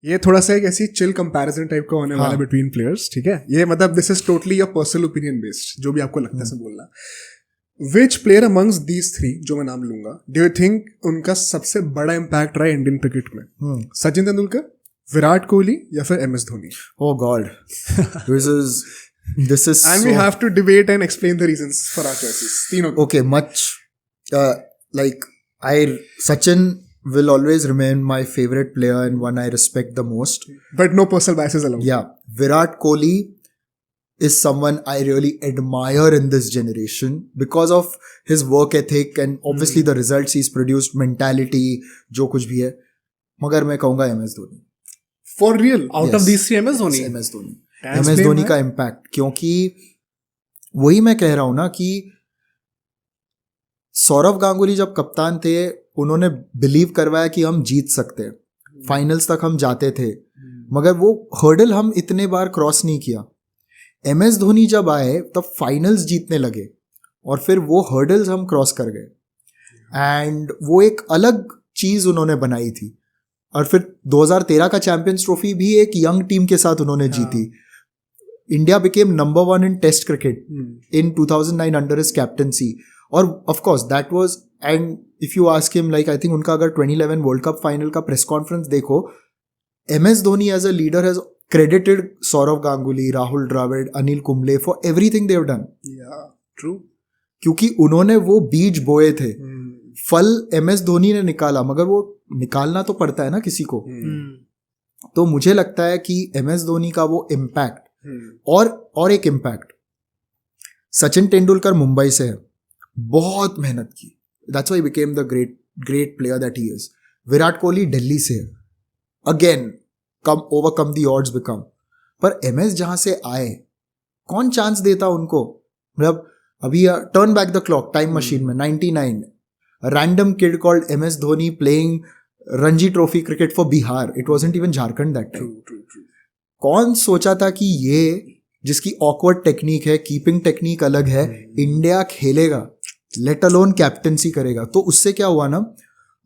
ये थोड़ा सा एक ऐसी चिल कंपैरिजन टाइप का होने वाला है बिटवीन प्लेयर्स, ठीक है? ये मतलब this is totally your personal opinion based, जो भी आपको लगता है सब बोलना. विच प्लेयर अमंग्स दीज थ्री जो मैं नाम लूंगा, डू यू थिंक उनका सबसे बड़ा इम्पैक्ट रहा है इंडियन क्रिकेट में? सचिन तेंदुलकर, विराट कोहली या फिर MS Dhoni? Oh God, this is and so... we have to debate and explain the reasons for our choices. तीनों. Okay, much like Sachin will always remain my favorite player and one I respect the most. But no personal biases allowed. Yeah, Virat Kohli is someone I really admire in this generation because of his work ethic and obviously the results he's produced, mentality, जो कुछ भी है. मगर मैं कहूँगा MS Dhoni. For real? Out of these three, MS Dhoni? MS Dhoni. MS Dhoni का impact, क्योंकि वही मैं कह रहा हूं ना कि सौरव गांगुली जब कप्तान थे उन्होंने बिलीव करवाया कि हम जीत सकते हैं, फाइनल्स तक हम जाते थे, मगर वो हर्डल हम इतने बार क्रॉस नहीं किया. MS धोनी जब आए तब फाइनल्स जीतने लगे और फिर वो हर्डल्स हम क्रॉस कर गए एंड वो एक अलग चीज उन्होंने बनाई थी. और फिर 2013 का चैंपियंस ट्रॉफी भी एक यंग टीम के साथ उन्होंने जीती. India became number 1 in test cricket in 2009 under his captaincy. और of course that was, and if you ask him, like I think उनका अगर 2011 वर्ल्ड कप फाइनल का प्रेस कॉन्फ्रेंस देखो, MS Dhoni as a leader has credited Saurav Ganguly, Rahul Dravid, Anil Kumble for everything they have done. Yeah, true. क्योंकि उन्होंने वो बीज बोए थे, फल MS धोनी ने निकाला, मगर वो निकालना तो पड़ता है ना किसी को. तो मुझे लगता है कि MS धोनी का वो इम्पैक्ट और एक इम्पैक्ट, सचिन तेंदुलकर मुंबई से है, बहुत मेहनत की, that's why became the great player that he is. Virat Kohli Delhi से है, again overcome the odds become. पर MS जहां से आए, कौन चांस देता उनको? मतलब अभी turn back the clock, time machine में 99, random kid called MS Dhoni playing Ranji trophy cricket for Bihar. It wasn't even Jharkhand that time. कौन सोचा था कि ये जिसकी ऑकवर्ड टेक्निक है, कीपिंग टेक्निक अलग है, इंडिया खेलेगा, लेट अलोन कैप्टनसी करेगा. तो उससे क्या हुआ ना,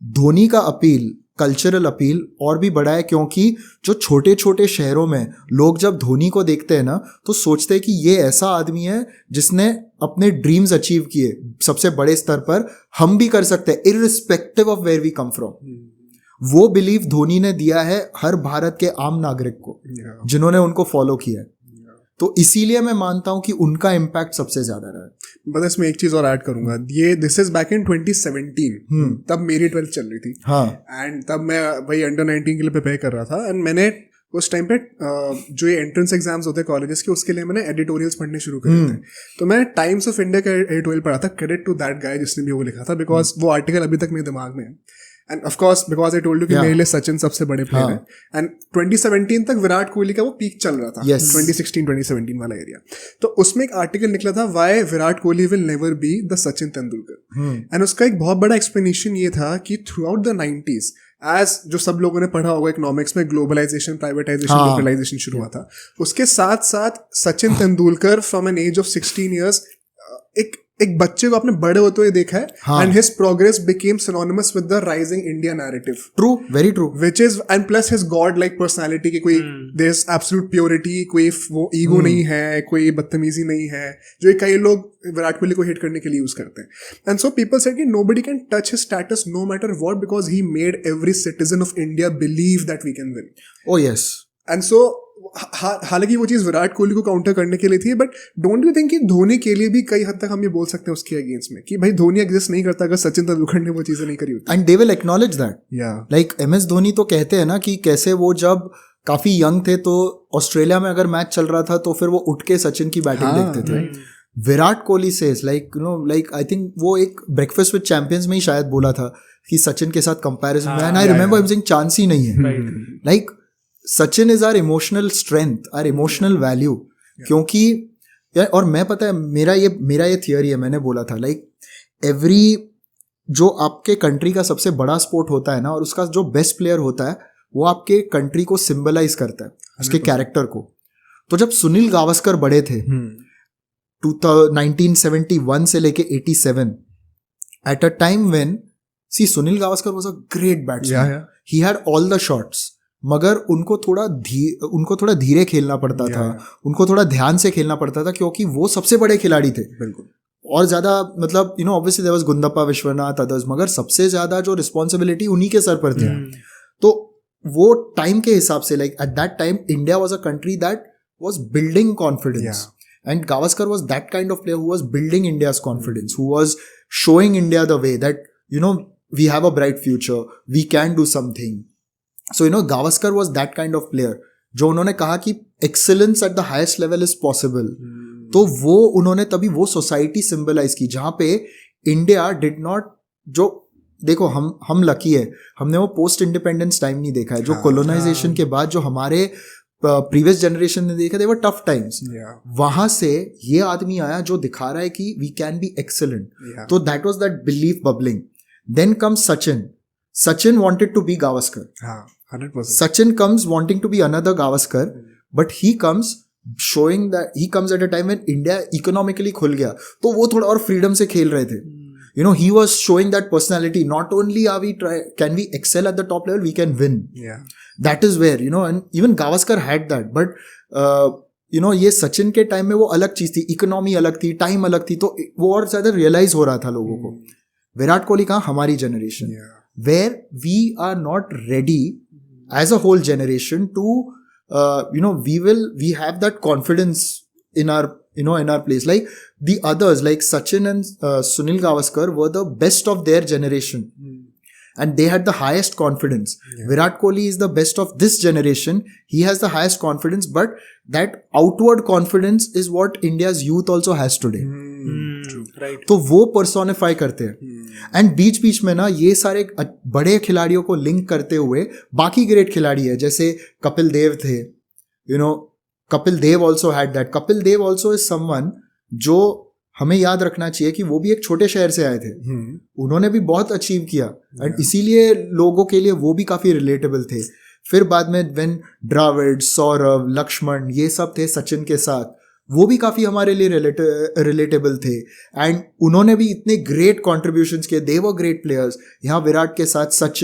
धोनी का अपील, कल्चरल अपील और भी बड़ा है, क्योंकि जो छोटे छोटे शहरों में लोग जब धोनी को देखते हैं ना तो सोचते हैं कि ये ऐसा आदमी है जिसने अपने ड्रीम्स अचीव किए सबसे बड़े स्तर पर, हम भी कर सकते हैं irrespective of where we come from. वो बिलीव धोनी ने दिया है हर भारत के आम नागरिक को, जिन्होंने उनको फॉलो किया है. तो इसीलिए मैं मानता हूं कि उनका इम्पैक्ट सबसे ज्यादा रहा है. बस इसमें एक चीज और ऐड करूंगा, ये दिस इज बैक इन 2017, तब मेरी 12th चल रही थी. हाँ. एंड तब मैं भाई अंडर 19 के लिए प्रिपेयर कर रहा था, एंड मैंने उस टाइम पे जो ये एंट्रेंस एग्जाम्स होते हैं कॉलेजेस के, उसके लिए मैंने एडिटोरियल्स पढ़ने शुरू करे थे. तो मैं टाइम्स ऑफ इंडिया का एडिटोरियल पढ़ा था, क्रेडिट टू दैट गाय जिसने भी वो लिखा था, बिकॉज वो आर्टिकल अभी तक मेरे दिमाग में है. End of course because I told you कि मेरे लिए सचिन सबसे बड़े प्लेयर है. एंड 2017 तक विराट कोहली का वो पीक चल रहा था, 2016-2017 वाला एरिया. तो उसमें एक आर्टिकल निकला था, why Virat Kohli will never be the Sachin Tendulkar. And उसका एक बहुत बड़ा एक्सप्लेनेशन ये था कि through out the 90s, as जो सब लोगों ने पढ़ा होगा इकोनॉमिक्स में, ग्लोबलाइजेशन, प्राइवेटाइजेशन, लिबरलाइजेशन शुरू हुआ था. उसके साथ साथ Sachin Tendulkar from an age of 16 years एक बच्चे को आपने बड़े होते हुए देखा है, and his progress became synonymous with the rising India narrative. True, very true. Which is, and plus his god like personality की कोई देयर इज एब्सोल्यूट प्योरिटी, कोई वो ईगो नहीं है, कोई बदतमीजी नहीं है, जो कई लोग विराट कोहली को हिट करने के लिए यूज करते हैं. एंड सो पीपल सेड कि nobody can touch his status no matter what, because he made every citizen of India believe that we can win. Oh yes. And so हालांकि वो चीज विराट कोहली को काउंटर करने के लिए थी, बट डोंट यू थिंक कि धोनी के लिए भी कई हद तक हम ये बोल सकते हैं उसके अगेंस्ट में कि भाई धोनी एग्जिस्ट नहीं करता अगर सचिन तेंदुलकर ने वो चीजें नहीं करी होती. And they will acknowledge that. Like MS Dhoni तो कहते हैं ना कि कैसे वो जब काफी यंग थे तो ऑस्ट्रेलिया में अगर मैच चल रहा था तो फिर वो उठ के सचिन की बैटिंग देखते थे. Virat Kohli says like you know, like I think वो एक ब्रेकफास्ट विद चैंपियंस में ही शायद बोला था कि सचिन के साथ कंपैरिजन में, and I remember him saying chance ही नहीं है. Like Sachin is our emotional strength, our emotional value. क्योंकि और मैं पता है मेरा ये थियरी है, मैंने बोला था लाइक एवरी जो आपके कंट्री का सबसे बड़ा स्पोर्ट होता है ना, और उसका जो बेस्ट प्लेयर होता है वो आपके कंट्री को सिंबलाइज करता है, उसके कैरेक्टर को. तो जब सुनील गावस्कर बड़े थे 1971 से लेके 87, at a time when, see, Sunil Gavaskar was a great batsman. He had all the shots. मगर उनको थोड़ा धीरे खेलना पड़ता था, उनको थोड़ा ध्यान से खेलना पड़ता था, क्योंकि वो सबसे बड़े खिलाड़ी थे। बिल्कुल। और ज्यादा मतलब obviously there was Gundappa, Vishwanath, others, मगर सबसे ज्यादा जो रिस्पॉन्सिबिलिटी उन्हीं के सर पर थी। तो वो टाइम के हिसाब से like at that time India was a country that was building confidence, and Gavaskar was that kind of player who was building India's confidence, who was showing India the way that we have a bright future, we can do something. So Gavaskar was that kind of player जो उन्होंने कहा कि excellence at the highest level is possible. तो वो उन्होंने तभी वो society symbolize की जहां पे इंडिया डिड नॉट, जो देखो हम लकी है, हमने वो पोस्ट इंडिपेंडेंस टाइम नहीं देखा है, जो कोलोनाइजेशन के बाद जो हमारे प्रीवियस जनरेशन ने देखा, दे वर टफ टाइम्स। वहां से ये आदमी आया जो दिखा रहा है कि वी कैन बी एक्सेलेंट, तो that was that belief bubbling. Then comes Sachin wanted to be Gavaskar, 100%. Sachin comes wanting to be another Gavaskar, but he comes showing that he comes at a time when India economically खुल गया, तो वो थोड़ा और freedom से खेल रहे थे। He was showing that personality. Not only can we excel at the top level, we can win. Yeah. That is where, and even Gavaskar had that. But, ये सचिन के टाइम में वो अलग चीज थी, इकोनॉमी अलग थी, टाइम अलग थी, तो वो और ज्यादा रियलाइज हो रहा था लोगों को। विराट कोहली कहाँ, हमारी generation, where we are not ready as a whole generation to, we have that confidence in our place. Like the others, like Sachin and Sunil Gavaskar were the best of their generation. And they had the highest confidence. Virat Kohli is the best of this generation. He has the highest confidence, but that outward confidence is what India's youth also has today. Right. तो वो personify करते हैं। And बीच बीच में ना ये सारे बड़े खिलाड़ियों को लिंक करते हुए बाकी ग्रेट खिलाड़ी है, जैसे कपिल देव थे, Kapil Dev also had that. Kapil Dev also is someone जो हमें याद रखना चाहिए कि वो भी एक छोटे शहर से आए थे, उन्होंने भी बहुत अचीव किया, एंड इसीलिए लोगों के लिए वो भी काफी रिलेटेबल थे। फिर बाद में व्हेन द्रविड़, सौरव, लक्ष्मण, ये सब थे सचिन के साथ, वो भी काफी हमारे लिए रिलेटेबल थे, एंड उन्होंने भी इतने ग्रेट कॉन्ट्रीब्यूशंस किए, दे वर ग्रेट प्लेयर्स। यहाँ विराट के साथ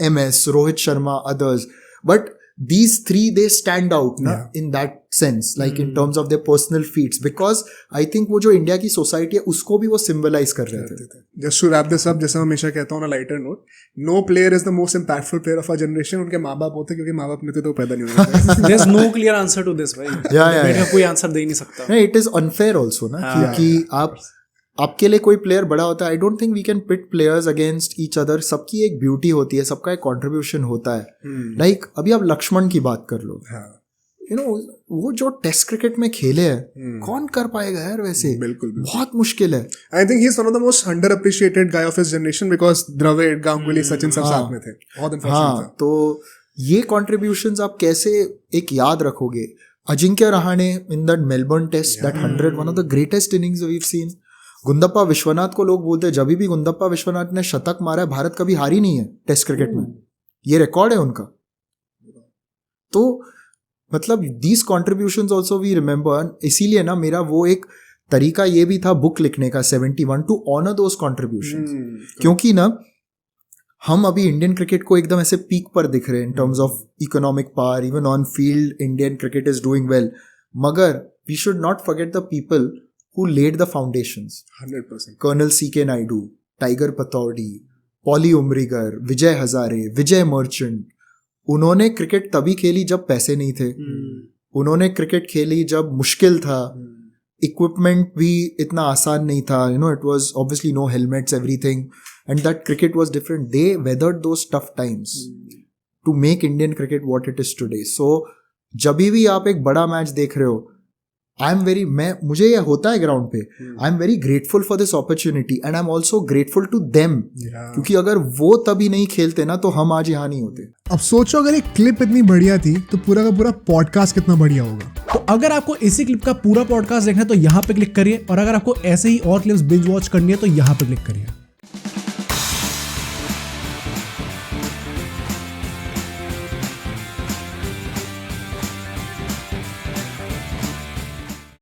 MS, Rohit Sharma, others, but these three, they stand out in that sense, like in terms of their personal feats, because I think वो जो इंडिया की सोसाइटी है उसको भी वो सिंबलाइज कर रहे थे। Just to wrap this up, जैसे मैं हमेशा कहता हूँ ना, lighter note, no player is the most impactful player of our generation. उनके माँ बाप होते, क्योंकि माँ बाप नहीं थे तो पैदा नहीं होते। There's no clear answer to this, भाई। Yeah. कोई आंसर दे ही नहीं सकता। नहीं, it is unfair also ना, क्योंकि आपके लिए कोई प्लेयर बड़ा होता है। I don't think we can pit players against each other. सबकी एक ब्यूटी होती है, सबका एक कंट्रीब्यूशन होता है। लाइक अभी आप लक्ष्मण की बात कर लो, वो जो टेस्ट क्रिकेट में खेले हैं, कौन कर पाएगा यार वैसे? बिल्कुल बहुत मुश्किल है। I think he is one of the most underappreciated guy of his generation, because Dravid, Ganguly, Sachin सब साथ में थे। बहुत अनफॉर्चुनेट था। तो ये कॉन्ट्रीब्यूशंस आप कैसे एक याद रखोगे? Ajinkya Rahane in that Melbourne test, that 100, one of the greatest innings we have seen. Gundappa Vishwanath को लोग बोलते हैं, जब भी गुंदप्पा विश्वनाथ ने शतक मारा है, भारत कभी हारी नहीं है टेस्ट क्रिकेट में, ये रिकॉर्ड है उनका। तो मतलब these contributions also we remember. इसीलिए ना मेरा वो एक तरीका ये भी था बुक लिखने का 71, टू ऑनर दोज कॉन्ट्रीब्यूशंस। क्योंकि ना हम अभी इंडियन क्रिकेट को एकदम ऐसे पीक पर दिख रहे हैं in terms of economic power, even on field Indian cricket is doing well, मगर we should not forget the people who laid the foundations. 100%. Colonel C.K. Naidu, Tiger Pataudi, Polly Umrigar, Vijay Hazare, Vijay Merchant. उन्होंने cricket तभी खेली जब पैसे नहीं थे। उन्होंने cricket खेली जब मुश्किल था, इक्विपमेंट भी इतना आसान नहीं था, it was obviously no helmets, everything, and that cricket was different. They weathered those tough times to make Indian cricket what it is today. So जब भी आप एक बड़ा मैच देख रहे हो, मुझे ये होता है ग्राउंड पे, I am very grateful for this opportunity, and I am also grateful to them, क्योंकि अगर वो तभी नहीं खेलते ना तो हम आज यहाँ नहीं होते। अब सोचो अगर एक क्लिप इतनी बढ़िया थी तो पूरा का पूरा पॉडकास्ट कितना बढ़िया होगा। तो अगर आपको इसी क्लिप का पूरा पॉडकास्ट देखना है तो यहाँ पे क्लिक करिए, और अगर आपको ऐसे ही और क्लिप्स बिंज वॉच करनी है तो यहाँ पे क्लिक करिए।